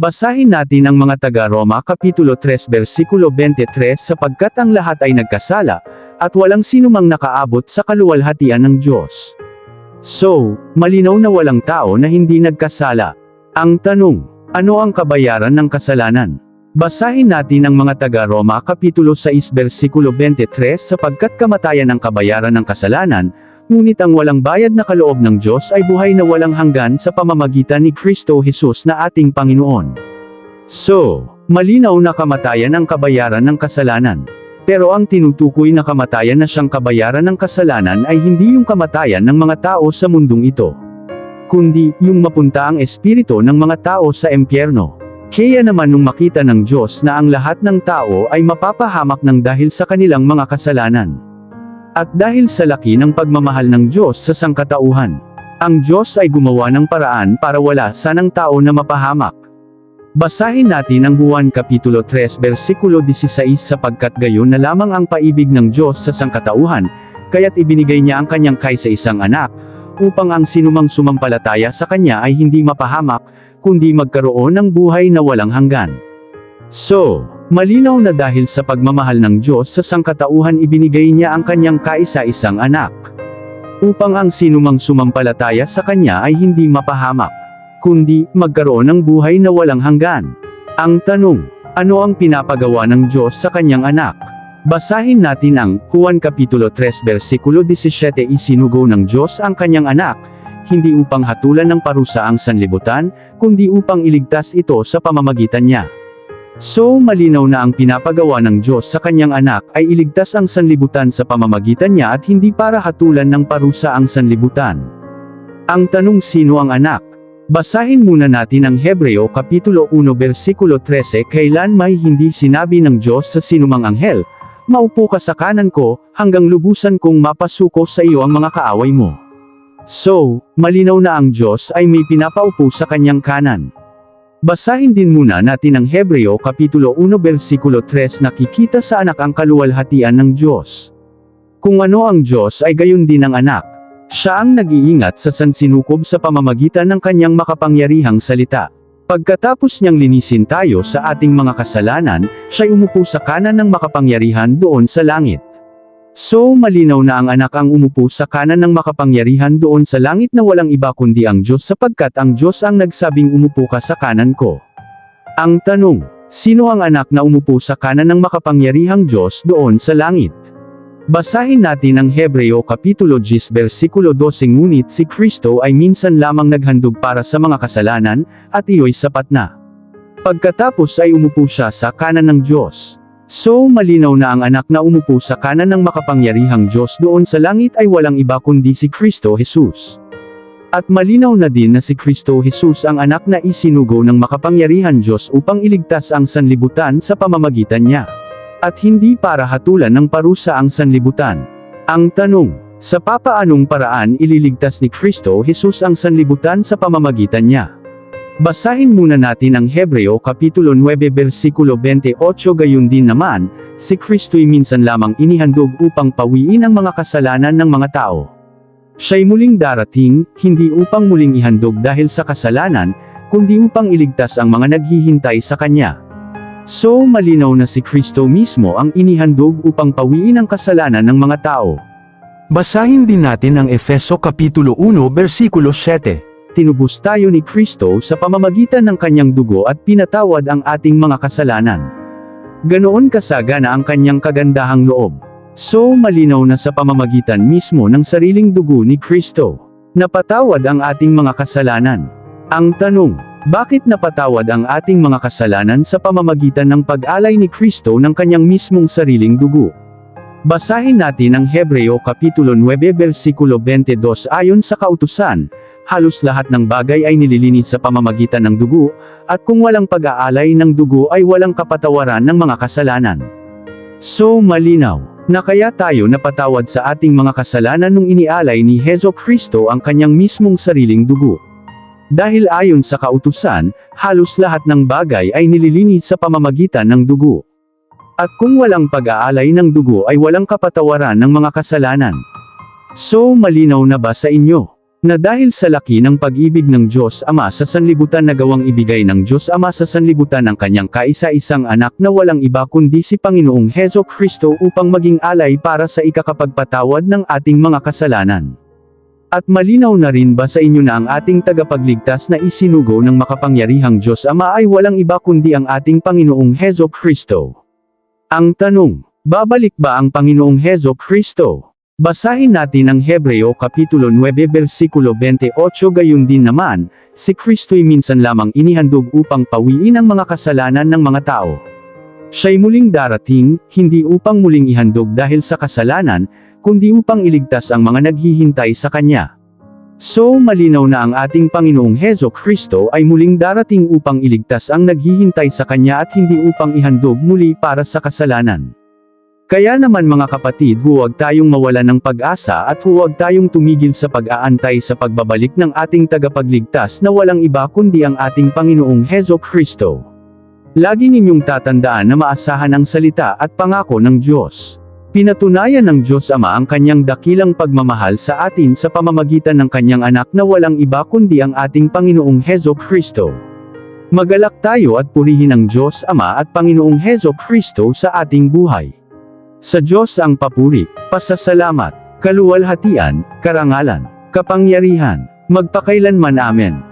Basahin natin ang mga taga-Roma Kapitulo 3 versikulo 23 sapagkat ang lahat ay nagkasala, at walang sinumang nakaabot sa kaluwalhatian ng Diyos. So, malinaw na walang tao na hindi nagkasala. Ang tanong, ano ang kabayaran ng kasalanan? Basahin natin ang mga taga-Roma Kapitulo 6 versikulo 23 sapagkat kamatayan ang kabayaran ng kasalanan, ngunit ang walang bayad na kaloob ng Diyos ay buhay na walang hanggan sa pamamagitan ni Kristo Jesus na ating Panginoon. So, malinaw na kamatayan ang kabayaran ng kasalanan. Pero ang tinutukoy na kamatayan na siyang kabayaran ng kasalanan ay hindi yung kamatayan ng mga tao sa mundong ito, kundi yung mapunta ang espiritu ng mga tao sa impyerno. Kaya naman nung makita ng Diyos na ang lahat ng tao ay mapapahamak ng dahil sa kanilang mga kasalanan, at dahil sa laki ng pagmamahal ng Diyos sa sangkatauhan, ang Diyos ay gumawa ng paraan para wala sanang tao na mapahamak. Basahin natin ang Juan Kapitulo 3 versikulo 16 sapagkat gayon na lamang ang paibig ng Diyos sa sangkatauhan, kaya't ibinigay niya ang kanyang kaisa-isang anak, upang ang sinumang sumampalataya sa kanya ay hindi mapahamak, kundi magkaroon ng buhay na walang hanggan. So, malinaw na dahil sa pagmamahal ng Diyos sa sangkatauhan ibinigay niya ang kanyang kaisa-isang anak, upang ang sinumang sumampalataya sa kanya ay hindi mapahamak, kundi magkaroon ng buhay na walang hanggan. Ang tanong, ano ang pinapagawa ng Diyos sa kanyang anak? Basahin natin ang Juan Kapitulo 3 versikulo 17 isinugo ng Diyos ang kanyang anak, hindi upang hatulan ng parusa ang sanlibutan, kundi upang iligtas ito sa pamamagitan niya. So malinaw na ang pinapagawa ng Diyos sa kanyang anak ay iligtas ang sanlibutan sa pamamagitan niya at hindi para hatulan ng parusa ang sanlibutan. Ang tanong, sino ang anak? Basahin muna natin ang Hebreo Kapitulo 1 versikulo 13 kailan may hindi sinabi ng Diyos sa sinumang anghel, maupo ka sa kanan ko, hanggang lubusan kong mapasuko sa iyo ang mga kaaway mo. So, malinaw na ang Diyos ay may pinapaupo sa kanyang kanan. Basahin din muna natin ang Hebreo Kapitulo 1 versikulo 3 nakikita sa anak ang kaluwalhatian ng Diyos. Kung ano ang Diyos ay gayon din ang anak. Siya ang nag-iingat sa sansinukob sa pamamagitan ng kanyang makapangyarihang salita. Pagkatapos niyang linisin tayo sa ating mga kasalanan, siya'y umupo sa kanan ng makapangyarihan doon sa langit. So malinaw na ang anak ang umupo sa kanan ng makapangyarihan doon sa langit na walang iba kundi ang Diyos sapagkat ang Diyos ang nagsabing umupo ka sa kanan ko. Ang tanong, sino ang anak na umupo sa kanan ng makapangyarihang Diyos doon sa langit? Basahin natin ang Hebreo Kapitulo 10 versikulo 12 ngunit si Kristo ay minsan lamang naghandog para sa mga kasalanan, at iyo'y sapat na. Pagkatapos ay umupo siya sa kanan ng Diyos. So malinaw na ang anak na umupo sa kanan ng makapangyarihang Diyos doon sa langit ay walang iba kundi si Kristo Jesus. At malinaw na din na si Kristo Jesus ang anak na isinugo ng makapangyarihan Diyos upang iligtas ang sanlibutan sa pamamagitan niya. At hindi para hatulan ng parusa ang sanlibutan. Ang tanong, sa papaanong paraan ililigtas ni Kristo Jesus ang sanlibutan sa pamamagitan niya? Basahin muna natin ang Hebreo Kapitulo 9 versikulo 28 gayon din naman, si Kristo'y minsan lamang inihandog upang pawiin ang mga kasalanan ng mga tao. Siya'y muling darating, hindi upang muling ihandog dahil sa kasalanan, kundi upang iligtas ang mga naghihintay sa Kanya. So malinaw na si Kristo mismo ang inihandog upang pawiin ang kasalanan ng mga tao. Basahin din natin ang Efeso Kapitulo 1 versikulo 7. Tinubos tayo ni Kristo sa pamamagitan ng kanyang dugo at pinatawad ang ating mga kasalanan. Ganoon kasagana ang kanyang kagandahang loob. So malinaw na sa pamamagitan mismo ng sariling dugo ni Kristo, napatawad ang ating mga kasalanan. Ang tanong, bakit napatawad ang ating mga kasalanan sa pamamagitan ng pag-alay ni Kristo ng kanyang mismong sariling dugo? Basahin natin ang Hebreo Kapitulo 9 versikulo 22 ayon sa kautusan, halos lahat ng bagay ay nililinis sa pamamagitan ng dugo, at kung walang pag-aalay ng dugo ay walang kapatawaran ng mga kasalanan. So malinaw, na kaya tayo napatawad sa ating mga kasalanan nung inialay ni Hesus Kristo ang kanyang mismong sariling dugo. Dahil ayon sa kautusan, halos lahat ng bagay ay nililinis sa pamamagitan ng dugo. At kung walang pag-aalay ng dugo ay walang kapatawaran ng mga kasalanan. So malinaw na ba sa inyo? Na dahil sa laki ng pag-ibig ng Diyos Ama sa sanlibutan, nagawang ibigay ng Diyos Ama sa sanlibutan ang kanyang kaisa-isang anak na walang iba kundi si Panginoong Heso Kristo upang maging alay para sa ikakapagpatawad ng ating mga kasalanan. At malinaw na rin ba sa inyo na ang ating tagapagligtas na isinugo ng makapangyarihang Diyos Ama ay walang iba kundi ang ating Panginoong Heso Kristo? Ang tanong, babalik ba ang Panginoong Heso Kristo? Basahin natin ang Hebreo Kapitulo 9 versikulo 28. Gayon din naman, si Kristo'y minsan lamang inihandog upang pawiin ang mga kasalanan ng mga tao. Siya'y muling darating, hindi upang muling ihandog dahil sa kasalanan, kundi upang iligtas ang mga naghihintay sa Kanya. So malinaw na ang ating Panginoong Heso Kristo ay muling darating upang iligtas ang naghihintay sa Kanya at hindi upang ihandog muli para sa kasalanan. Kaya naman mga kapatid, huwag tayong mawalan ng pag-asa at huwag tayong tumigil sa pag-aantay sa pagbabalik ng ating tagapagligtas na walang iba kundi ang ating Panginoong Heso Kristo. Lagi ninyong tatandaan na maasahan ang salita at pangako ng Diyos. Pinatunayan ng Diyos Ama ang kanyang dakilang pagmamahal sa atin sa pamamagitan ng kanyang anak na walang iba kundi ang ating Panginoong Heso Kristo. Magalak tayo at purihin ang Diyos Ama at Panginoong Heso Kristo sa ating buhay. Sa Diyos ang papuri, pasasalamat, kaluwalhatian, karangalan, kapangyarihan, magpakailanman. Amen.